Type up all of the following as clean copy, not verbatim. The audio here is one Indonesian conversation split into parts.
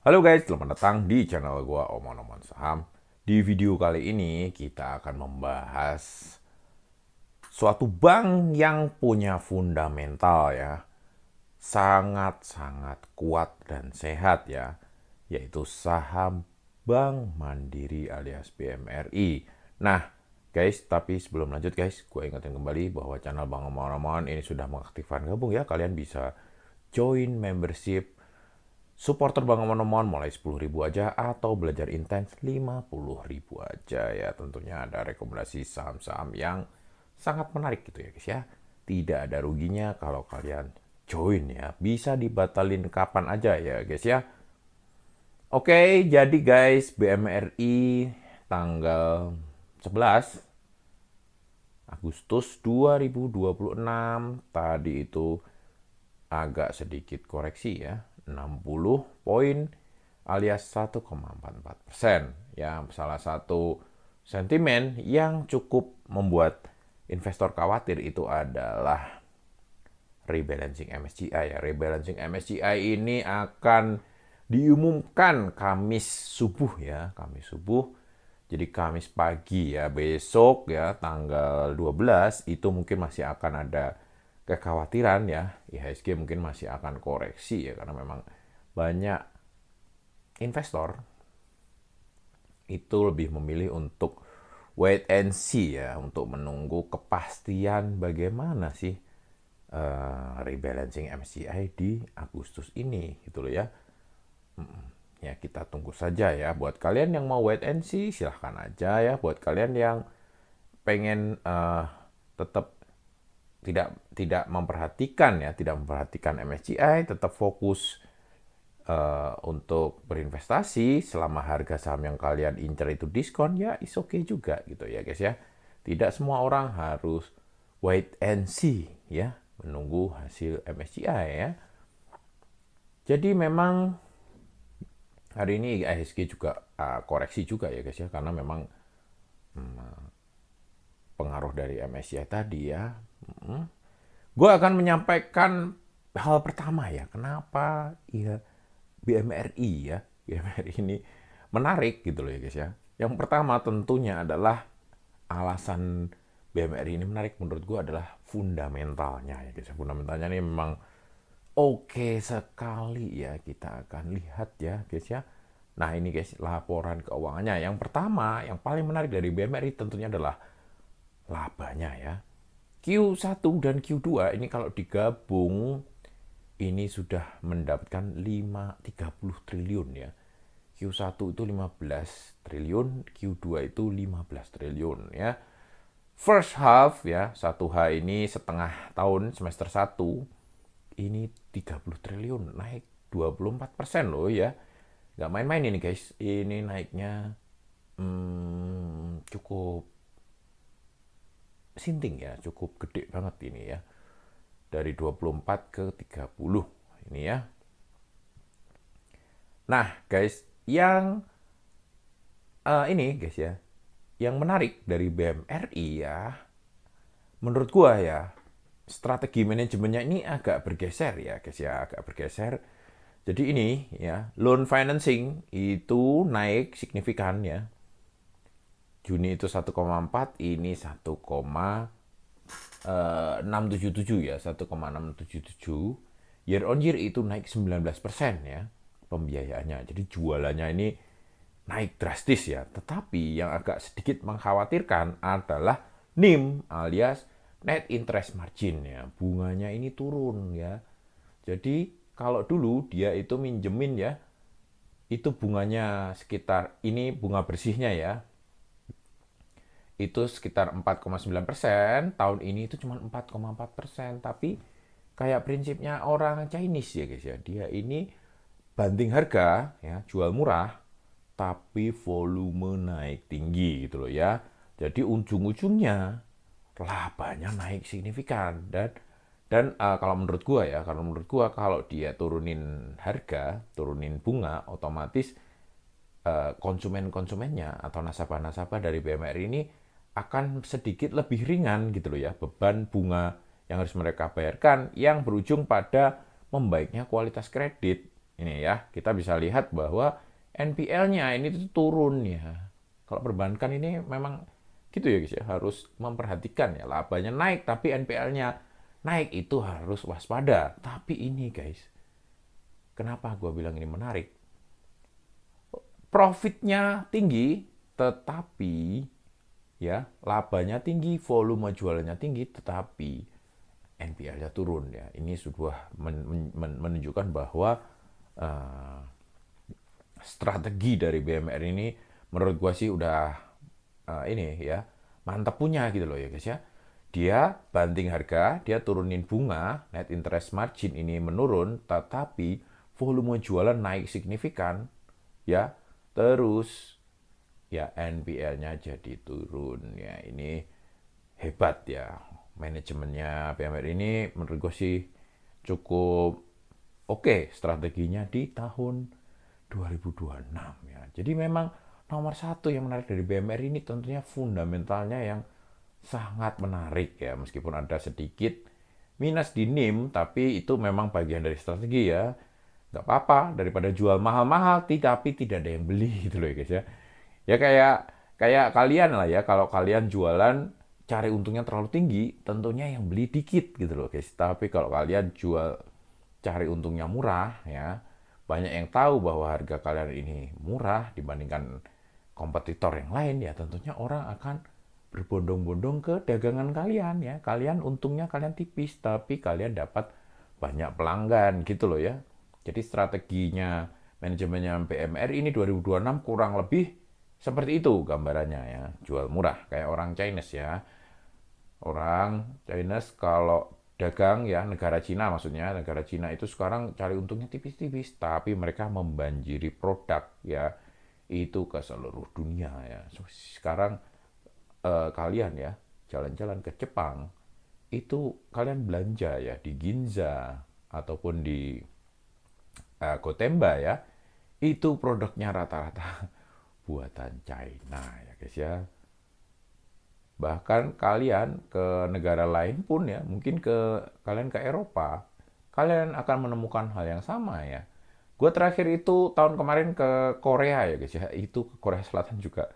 Halo guys, selamat datang di channel gua Omon Saham. Di video kali ini kita akan membahas suatu bank yang punya fundamental ya, sangat-sangat kuat dan sehat ya, yaitu saham Bank Mandiri alias BMRI. Nah, guys, tapi sebelum lanjut guys, gue ingetin kembali bahwa channel Bang Omon ini sudah mengaktifkan gabung ya. Kalian bisa join membership supporter Bang Omon mulai 10.000 aja atau belajar intens 50.000 aja ya. Tentunya ada rekomendasi saham-saham yang sangat menarik gitu ya guys ya. Tidak ada ruginya kalau kalian join ya. Bisa dibatalin kapan aja ya guys ya. Oke, jadi guys, BMRI tanggal 11 Agustus 2026 tadi itu agak sedikit koreksi ya, 60 poin alias 1,44%. Ya, salah satu sentimen yang cukup membuat investor khawatir itu adalah rebalancing MSCI ya. Rebalancing MSCI ini akan diumumkan Kamis subuh ya, Kamis subuh. Jadi Kamis pagi ya, besok ya tanggal 12 itu mungkin masih akan ada kekhawatiran ya. IHSG mungkin masih akan koreksi ya karena memang banyak investor itu lebih memilih untuk wait and see ya, untuk menunggu kepastian bagaimana sih rebalancing MSCI di Agustus ini gitu loh ya. Ya kita tunggu saja ya. Buat kalian yang mau wait and see silahkan aja ya. Buat kalian yang pengen tetap tidak memperhatikan ya, tidak memperhatikan MSCI, tetap fokus untuk berinvestasi selama harga saham yang kalian incer itu diskon ya, is okay juga gitu ya guys ya. Tidak semua orang harus wait and see ya, menunggu hasil MSCI ya. Jadi memang hari ini IHSG juga koreksi juga ya guys ya, karena memang pengaruh dari MSCI tadi ya. Gue akan menyampaikan hal pertama ya, kenapa ya BMRI ya, BMRI ini menarik gitu loh ya guys ya. Yang pertama tentunya adalah alasan BMRI ini menarik menurut gue adalah fundamentalnya ya guys. Fundamentalnya ini memang oke sekali ya, kita akan lihat ya guys ya. Nah ini guys laporan keuangannya. Yang pertama, yang paling menarik dari BMRI tentunya adalah labanya ya. Q1 dan Q2 ini kalau digabung ini sudah mendapatkan 30 triliun ya. Q1 itu 15 triliun, Q2 itu 15 triliun ya. First half ya, 1H ini setengah tahun semester 1 ini 30 triliun, naik 24% loh ya. Nggak main-main ini guys, ini naiknya cukup sinting ya, cukup gede banget ini ya. Dari 24 ke 30 ini ya. Nah guys, yang ini guys ya, yang menarik dari BMRI ya, menurut gua ya, strategi manajemennya ini agak bergeser ya guys ya, agak bergeser. Jadi ini ya, loan financing itu naik signifikan ya. Juni itu 1,4, ini 1,677 ya, 1,677. Year on year itu naik 19% ya pembiayaannya. Jadi jualannya ini naik drastis ya. Tetapi yang agak sedikit mengkhawatirkan adalah NIM alias net interest margin ya. Bunganya ini turun ya. Jadi kalau dulu dia itu minjemin ya, itu bunganya sekitar, ini bunga bersihnya ya, itu sekitar 4,9%, tahun ini itu cuma 4,4%. Tapi kayak prinsipnya orang Chinese ya guys ya, dia ini banding harga ya, jual murah tapi volume naik tinggi gitu loh ya. Jadi ujung-ujungnya labanya naik signifikan. Dan kalau menurut gua ya, kalau menurut gua kalau dia turunin harga, turunin bunga, otomatis konsumen-konsumennya atau nasabah-nasabah dari BMRI ini akan sedikit lebih ringan gitu loh ya, beban bunga yang harus mereka bayarkan, yang berujung pada membaiknya kualitas kredit Ini ya, kita bisa lihat bahwa NPL-nya ini tuh turun ya. Kalau perbankan ini memang gitu ya guys ya, harus memperhatikan ya, labanya naik tapi NPL-nya naik, itu harus waspada. Tapi ini guys, kenapa gue bilang ini menarik? Profitnya tinggi, tetapi ya labanya tinggi, volume jualannya tinggi, tetapi NPL-nya turun ya. Ini sebuah menunjukkan bahwa uh, strategi dari BMR ini menurut gua sih udah ini ya mantap punya gitu loh ya guys ya. Dia banting harga, dia turunin bunga, net interest margin ini menurun, tetapi volume jualan naik signifikan ya. Terus ya NPL-nya jadi turun ya. Ini hebat ya, manajemennya BMR ini menurut gue sih cukup oke strateginya di tahun 2026 ya. Jadi memang nomor satu yang menarik dari BMR ini tentunya fundamentalnya yang sangat menarik ya, meskipun ada sedikit minus di NIM, tapi itu memang bagian dari strategi ya. Nggak apa-apa, daripada jual mahal-mahal tapi tidak ada yang beli gitu loh ya guys ya. Ya kayak kayak kalian lah ya, kalau kalian jualan cari untungnya terlalu tinggi, tentunya yang beli dikit gitu loh guys. Tapi kalau kalian jual cari untungnya murah ya, banyak yang tahu bahwa harga kalian ini murah dibandingkan kompetitor yang lain ya, tentunya orang akan berbondong-bondong ke dagangan kalian ya. Kalian untungnya kalian tipis tapi kalian dapat banyak pelanggan gitu loh ya. Jadi strateginya manajemennya BMR ini 2026 kurang lebih seperti itu gambarannya ya. Jual murah kayak orang Chinese ya. Orang Chinese kalau dagang ya, negara Cina maksudnya, negara Cina itu sekarang cari untungnya tipis-tipis, tapi mereka membanjiri produk ya, itu ke seluruh dunia ya. So, sekarang kalian ya jalan-jalan ke Jepang, itu kalian belanja ya di Ginza ataupun di Gotemba ya, itu produknya rata-rata buatan China ya guys ya. Bahkan kalian ke negara lain pun ya, mungkin kalian ke Eropa, kalian akan menemukan hal yang sama ya. Gue terakhir itu tahun kemarin ke Korea ya guys ya, itu ke Korea Selatan juga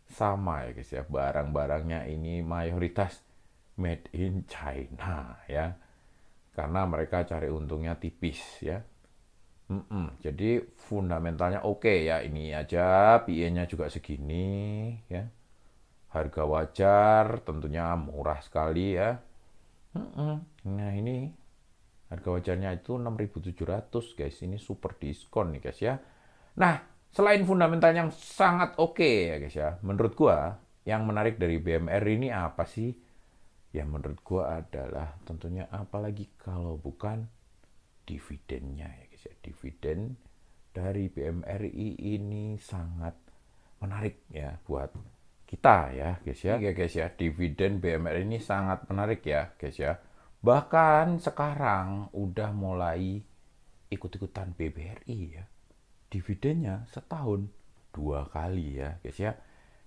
sama ya guys ya. Barang-barangnya ini mayoritas made in China ya, karena mereka cari untungnya tipis ya. Jadi fundamentalnya oke ya, ini aja PE-nya juga segini ya, harga wajar tentunya murah sekali ya. Nah ini harga wajarnya itu 6.700 guys, ini super diskon nih guys ya. Nah selain fundamental yang sangat oke ya guys ya, menurut gua yang menarik dari BMR ini apa sih? Ya menurut gua adalah tentunya apalagi kalau bukan dividennya ya guys ya. Dividen dari BMRI ini sangat menarik ya buat kita ya guys ya. Ya guys ya, dividen BMR ini sangat menarik ya guys ya. Bahkan sekarang udah mulai ikut-ikutan BBRI ya. Dividennya setahun 2 kali ya guys ya.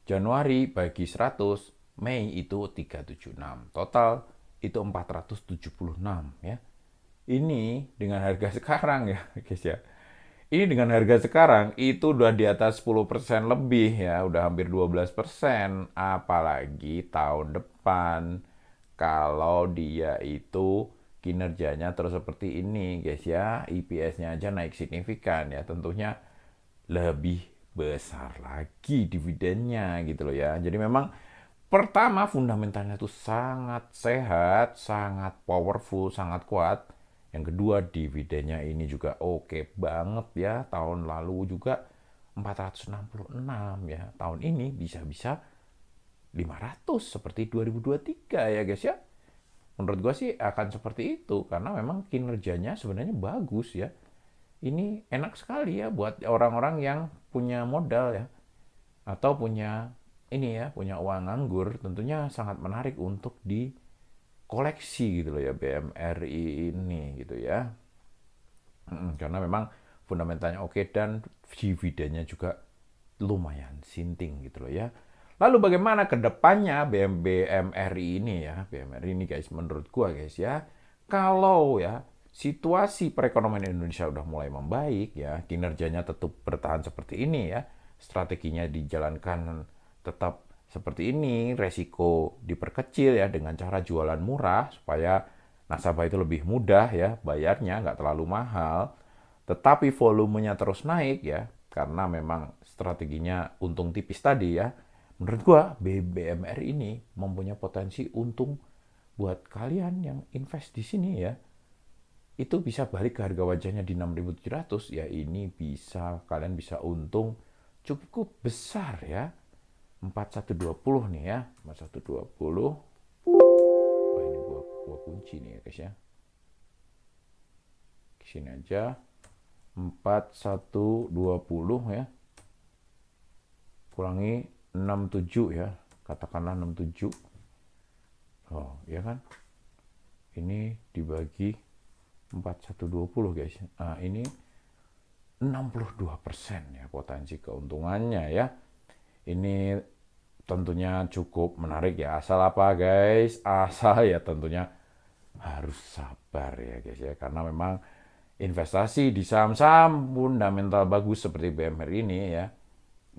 Januari bagi 100, Mei itu 376. Total itu 476 ya. Ini dengan harga sekarang ya guys ya. Ini dengan harga sekarang itu udah di atas 10% lebih ya, udah hampir 12%. Apalagi tahun depan kalau dia itu kinerjanya terus seperti ini guys ya, EPS-nya aja naik signifikan ya, tentunya lebih besar lagi dividennya gitu loh ya. Jadi memang pertama fundamentalnya itu sangat sehat, sangat powerful, sangat kuat. Yang kedua dividennya ini juga oke banget ya. Tahun lalu juga 466 ya. Tahun ini bisa-bisa 500 seperti 2023 ya guys ya. Menurut gue sih akan seperti itu karena memang kinerjanya sebenarnya bagus ya. Ini enak sekali ya buat orang-orang yang punya modal ya, atau punya ini ya, punya uang nganggur, tentunya sangat menarik untuk di koleksi gitu loh ya BMRI ini gitu ya. Karena memang fundamentalnya oke dan dividennya juga lumayan sinting gitu loh ya. Lalu bagaimana ke depannya BMRI ini ya? BMRI ini guys menurut gua guys ya, kalau ya situasi perekonomian Indonesia udah mulai membaik ya, kinerjanya tetap bertahan seperti ini ya, strateginya dijalankan tetap seperti ini, resiko diperkecil ya dengan cara jualan murah supaya nasabah itu lebih mudah ya bayarnya, nggak terlalu mahal, tetapi volumenya terus naik ya, karena memang strateginya untung tipis tadi ya. Menurut gua BBMR ini mempunyai potensi untung buat kalian yang invest di sini ya. Itu bisa balik ke harga wajarnya di 6.700 ya, ini bisa kalian bisa untung cukup besar ya. 4120 nih ya, 4120. Wah, ini gua kunci nih ya guys ya. Kesini aja. 4120 ya. Kurangi 67 ya. Katakanlah 67. Oh, ya kan? Ini dibagi 4120 guys. Nah, ini 62% ya potensi keuntungannya ya. Ini tentunya cukup menarik ya. Asal apa guys? Asal ya tentunya harus sabar ya guys ya. Karena memang investasi di saham-saham fundamental bagus seperti BMR ini ya,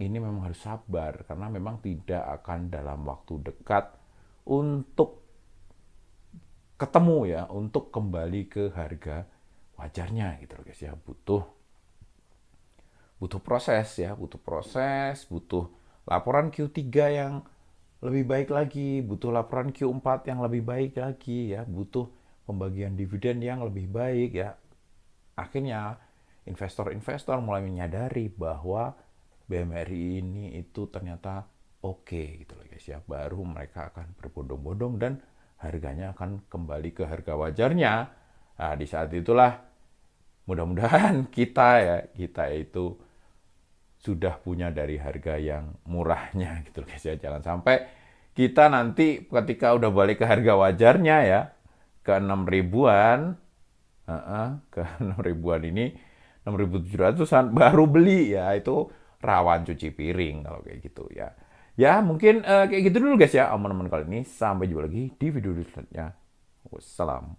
ini memang harus sabar. Karena memang tidak akan dalam waktu dekat untuk ketemu ya, untuk kembali ke harga wajarnya gitu loh guys ya. Butuh proses ya, butuh laporan Q3 yang lebih baik lagi, butuh laporan Q4 yang lebih baik lagi ya, butuh pembagian dividen yang lebih baik ya. Akhirnya investor-investor mulai menyadari bahwa BMRI ini itu ternyata oke gitu loh guys ya. Baru mereka akan berbondong-bondong dan harganya akan kembali ke harga wajarnya. Nah, di saat itulah mudah-mudahan kita itu sudah punya dari harga yang murahnya gitu guys ya. Jangan sampai kita nanti ketika udah balik ke harga wajarnya ya, ke 6 ribuan, ke 6 ribuan ini, 6.700-an baru beli ya, itu rawan cuci piring kalau kayak gitu ya. Ya mungkin kayak gitu dulu guys ya, omongan kali ini. Sampai jumpa lagi di video selanjutnya. Wassalam.